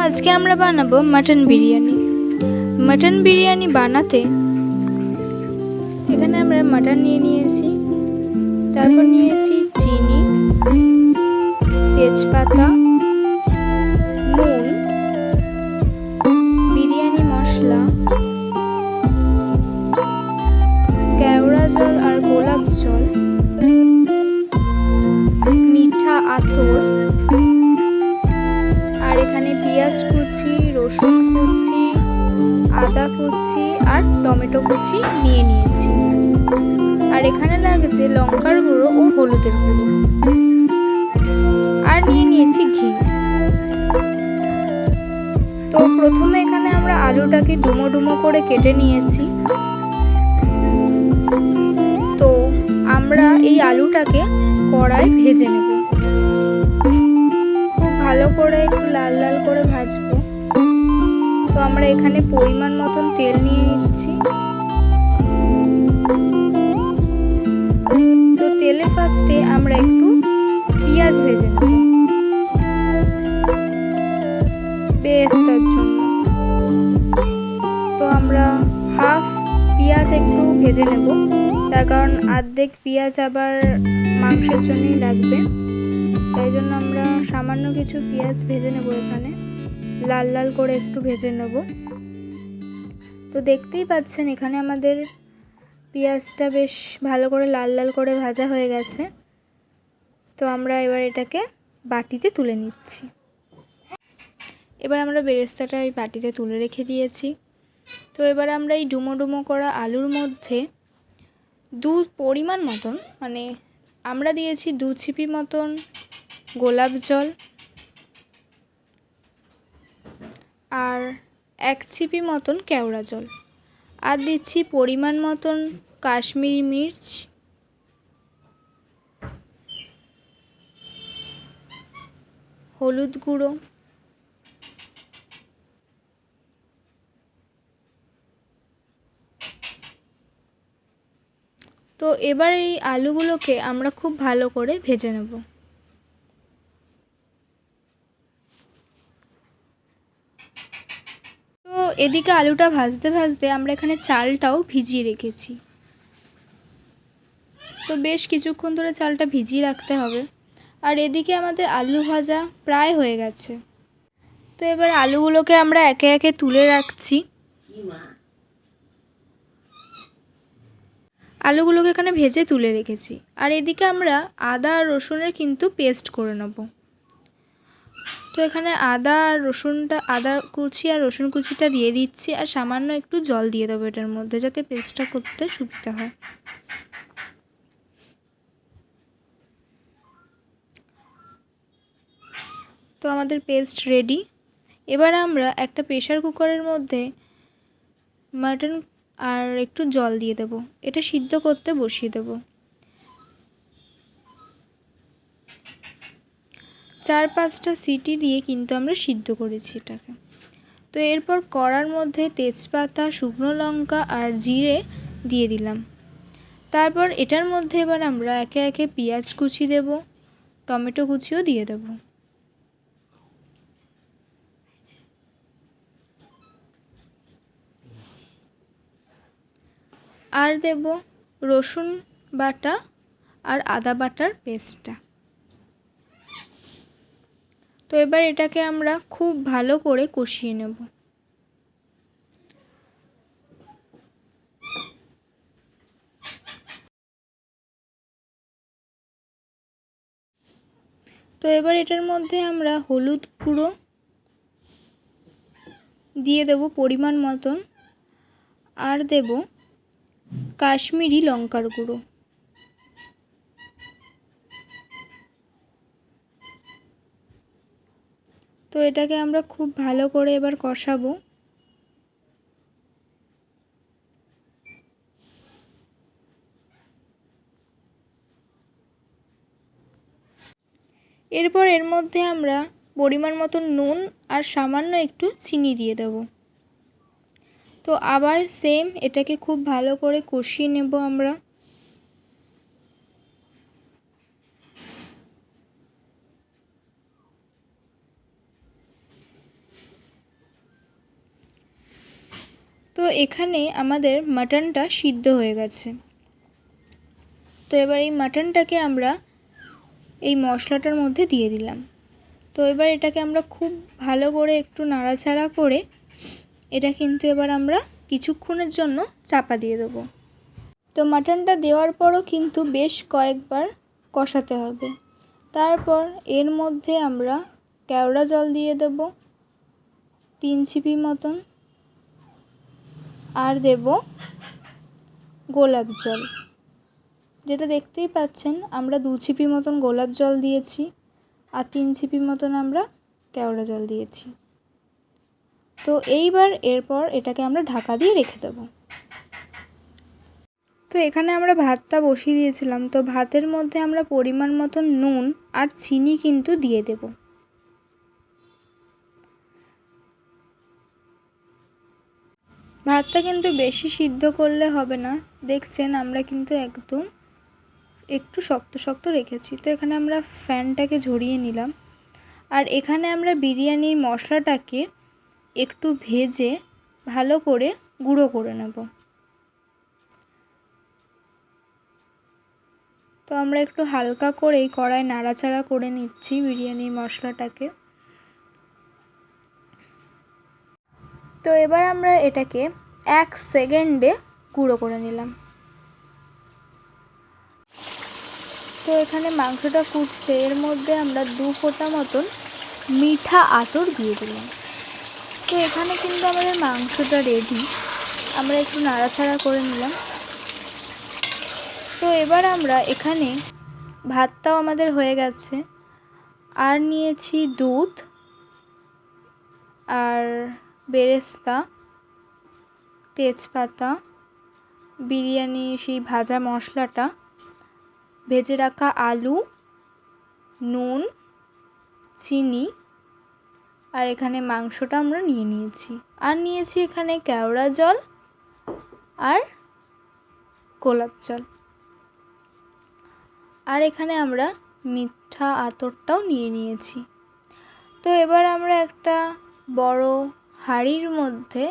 আজকে আমরা বানাবো মাটন বিরিয়ানি। মাটন বিরিয়ানি বানাতে এখানে আমরা মাটন নিয়ে নিয়েছি, তারপর নিয়েছি চিনি, তেজপাতা, নুন, বিরিয়ানি মশলা, কেওড়া জল আর গোলাপ জল, মিঠা আতর, আর এখানে পেঁয়াজ কুচি, রসুন কুচি, আদা কুচি আর টমেটো কুচি নিয়ে নিয়েছি। আর এখানে লাগছে লঙ্কার গুঁড়ো ও হলুদের গুঁড়ো, আর নিয়ে নিয়েছি ঘি। তো প্রথমে এখানে আমরা আলুটাকে ডুমো ডুমো করে কেটে নিয়েছি। তো আমরা এই আলুটাকে কড়ায় ভেজে নেব, খুব ভালো করে একটু লাল লাল করে ভাজবো। তো আমরা এখানে পরিমাণ মতন তেল নিয়ে নিচ্ছি। তো তেলে ফার্স্টে আমরা একটু পেঁয়াজ ভেজে নেব বেরেস্তার জন্য। তো আমরা হাফ পেঁয়াজ একটু ভেজে নেব, তার কারণ অর্ধেক পেঁয়াজ আবার মাংসের জন্যই লাগবে, তাই জন্য আমরা সামান্য কিছু পেঁয়াজ ভেজে নেব, এখানে লাল লাল করে একটু ভেজে নেব। তো দেখতেই পাচ্ছেন এখানে আমাদের পেঁয়াজটা বেশ ভালো করে লাল লাল করে ভাজা হয়ে গেছে। তো আমরা এবার এটাকে বাটিতে তুলে নিচ্ছি। এবার আমরা বেরেস্তাটা এই বাটিতে তুলে রেখে দিয়েছি। তো এবার আমরা এই ডুমো ডুমো করা আলুর মধ্যে পরিমাণ মতন, মানে আমরা দিয়েছি 2 ছিপি মতন গোলাপ জল আর 1 ছিপি মতন কেওড়া জল, আর দিচ্ছি পরিমাণ মতন কাশ্মীরি মির্চ, হলুদ গুঁড়ো, তো এবার এই আলুগুলোকে আমরা খুব ভালো করে ভেজে নেব। তো এদিকে আলুটা ভাজতে ভাজতে আমরা এখানে চালটাও ভিজিয়ে রেখেছি। তো বেশ কিছুক্ষণ ধরে চালটা ভিজিয়ে রাখতে হবে। আর এদিকে আমাদের আলু ভাজা প্রায় হয়ে গেছে। তো এবার আলুগুলোকে আমরা একে একে তুলে রাখছি। আলুগুলোকে এখানে ভেজে তুলে রেখেছি। আর এদিকে আমরা আদা আর রসুনের কিন্তু পেস্ট করে নেব। তো এখানে আদা কুচি আর রসুন কুচিটা দিয়ে দিচ্ছি, আর সামান্য একটু জল দিয়ে দেবো এটার মধ্যে, যাতে পেস্টটা করতে সুবিধা হয়। তো আমাদের পেস্ট রেডি। এবার আমরা একটা প্রেসার কুকারের মধ্যে মাটন আর একটু জল দিয়ে দেব, এটা সিদ্ধ করতে বসিয়ে দেব। 4-5টা সিটি দিয়ে কিন্তু আমরা সিদ্ধ করেছি এটাকে। তো এরপর কড়ার মধ্যে তেজপাতা, শুকনো লঙ্কা আর জিরে দিয়ে দিলাম। তারপর এটার মধ্যে এবার আমরা একে একে পেঁয়াজ কুচি দেব, টমেটো কুচিও দিয়ে দেব, আর দেব রসুন বাটা আর আদা বাটার পেস্টটা। তো এবার এটাকে আমরা খুব ভালো করে কষিয়ে নেব। তো এবার এটার মধ্যে আমরা হলুদ গুঁড়ো দিয়ে দেব পরিমাণ মতন, আর দেব কাশ্মীরি লঙ্কার গুঁড়ো। তো এটাকে আমরা খুব ভালো করে এবার কষাবো। এরপর এর মধ্যে আমরা পরিমাণ মতন নুন আর সামান্য একটু চিনি দিয়ে দেব। তো আবার সেম এটাকে খুব ভালো করে কষিয়ে নেব আমরা। এখানে আমাদের মাটনটা সিদ্ধ হয়ে গেছে। তো এবার এই মাটনটাকে আমরা এই মশলাটার মধ্যে দিয়ে দিলাম। তো এবার এটাকে আমরা খুব ভালো করে একটু নাড়াচাড়া করে এটা কিন্তু এবার আমরা কিছুক্ষণের জন্য চাপা দিয়ে দেবো। তো মাটনটা দেওয়ার পরও কিন্তু বেশ কয়েকবার কষাতে হবে। তারপর এর মধ্যে আমরা কেওড়া জল দিয়ে দেব 3 ছিপি মতন, আর দেব গোলাপ জল, যেটা দেখতেই পাচ্ছেন আমরা 2 ছিপি মতন গোলাপ জল দিয়েছি আর 3 ছিপি মতন আমরা কেওড়া জল দিয়েছি। তো এইবার এরপর এটাকে আমরা ঢাকা দিয়ে রেখে দেব। তো এখানে আমরা ভাতটা বসিয়ে দিয়েছিলাম। তো ভাতের মধ্যে আমরা পরিমাণ মতন নুন আর চিনি কিন্তু দিয়ে দেব। ভাতটা কিন্তু বেশি সিদ্ধ করলে হবে না, দেখছেন আমরা কিন্তু একদম একটু শক্ত শক্ত রেখেছি। তো এখানে আমরা ফ্যানটাকে ঝরিয়ে নিলাম, আর এখানে আমরা বিরিয়ানির মশলাটাকে একটু ভেজে ভালো করে গুঁড়ো করে নেব। তো আমরা একটু হালকা করেই কড়াই নাড়াচাড়া করে নিচ্ছি বিরিয়ানির মশলাটাকে। তো এবার আমরা এটাকে 1 সেকেন্ডে গুঁড়ো করে নিলাম। তো এখানে মাংসটা ফুটছে, এর মধ্যে আমরা 2 ফোঁটা মতন মিঠা আতর দিয়ে দিলাম। তো এখানে কিন্তু আমাদের মাংসটা রেডি, আমরা একটু নাড়াচাড়া করে নিলাম। তো এবার আমরা এখানে ভাতটাও আমাদের হয়ে গেছে, আর নিয়েছি দুধ আর বেরেস্তা, তেজপাতা, বিরিয়ানি সেই ভাজা মশলাটা, ভেজে রাখা আলু, নুন, চিনি, আর এখানে মাংসটা আমরা নিয়ে নিয়েছি, আর নিয়েছি এখানে কেওড়া জল আর গোলাপ জল, আর এখানে আমরা মিঠা আতরটাও নিয়ে নিয়েছি। তো এবার আমরা একটা বড় হাঁড়ির মধ্যে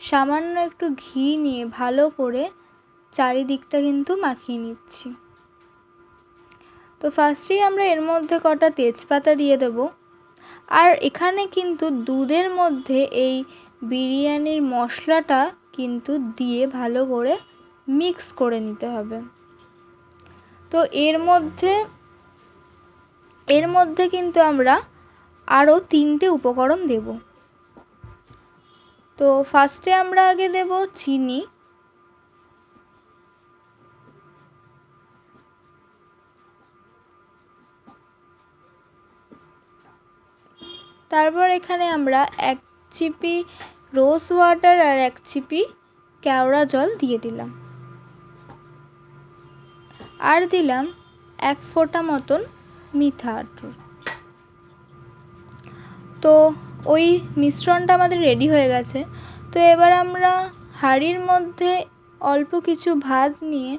সামান্য একটু ঘি নিয়ে ভালো করে চারিদিকটা কিন্তু মাখিয়ে নিচ্ছি। তো ফার্স্টেই আমরা এর মধ্যে কটা তেজপাতা দিয়ে দেব, আর এখানে কিন্তু দুধের মধ্যে এই বিরিয়ানির মশলাটা কিন্তু দিয়ে ভালো করে মিক্স করে নিতে হবে। তো এর মধ্যে কিন্তু আমরা আরও 3টে উপকরণ দেব। তো ফার্স্টে আমরা আগে দেব চিনি, তারপর এখানে আমরা 1 চিপি রোজ ওয়াটার আর 1 চিপি কেওড়া জল দিয়ে দিলাম, আর দিলাম 1 ফোঁটা মতন মিঠা আতর। তো ওই মিশ্রণটা আমাদের রেডি হয়ে গেছে। তো এবার আমরা হাঁড়ির মধ্যে অল্প কিছু ভাত নিয়ে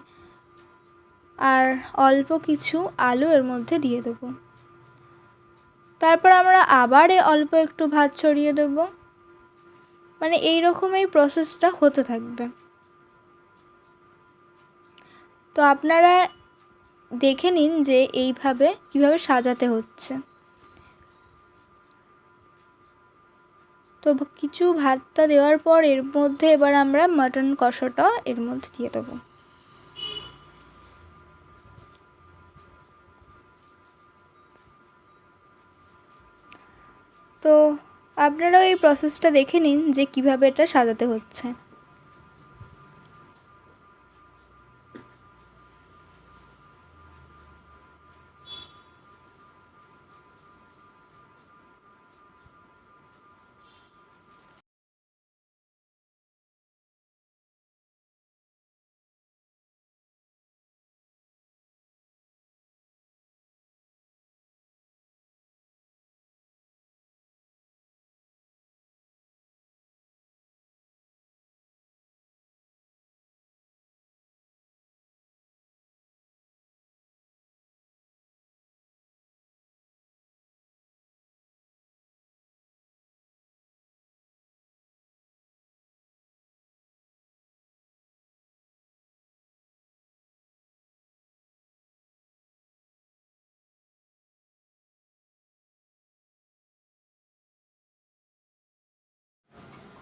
আর অল্প কিছু আলু এর মধ্যে দিয়ে দেবো। তারপর আমরা আবার অল্প একটু ভাত ছড়িয়ে দেব, মানে এই রকমই প্রসেসটা হতে থাকবে। তো আপনারা দেখে নিন যে এইভাবে কিভাবে সাজাতে হচ্ছে। তো কিছু ভাতটা দেওয়ার পর এর মধ্যে এবার আমরা মাটন কষাটা এর মধ্যে দিয়ে দেবো। তো আপনারাও এই প্রসেসটা দেখে নিন যে কিভাবে এটা সাজাতে হচ্ছে।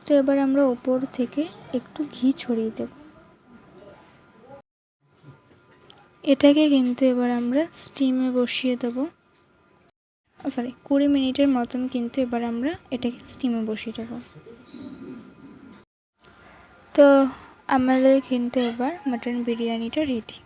তো এবার আমরা ওপর থেকে একটু ঘি ছড়িয়ে দেব। এটাকে কিন্তু এবার আমরা স্টিমে বসিয়ে দেবো। 20 মিনিটের মতন কিন্তু এবার আমরা এটাকে স্টিমে বসিয়ে দেবো। তো আমাদের কিন্তু এবার মাটন বিরিয়ানিটা রেডি।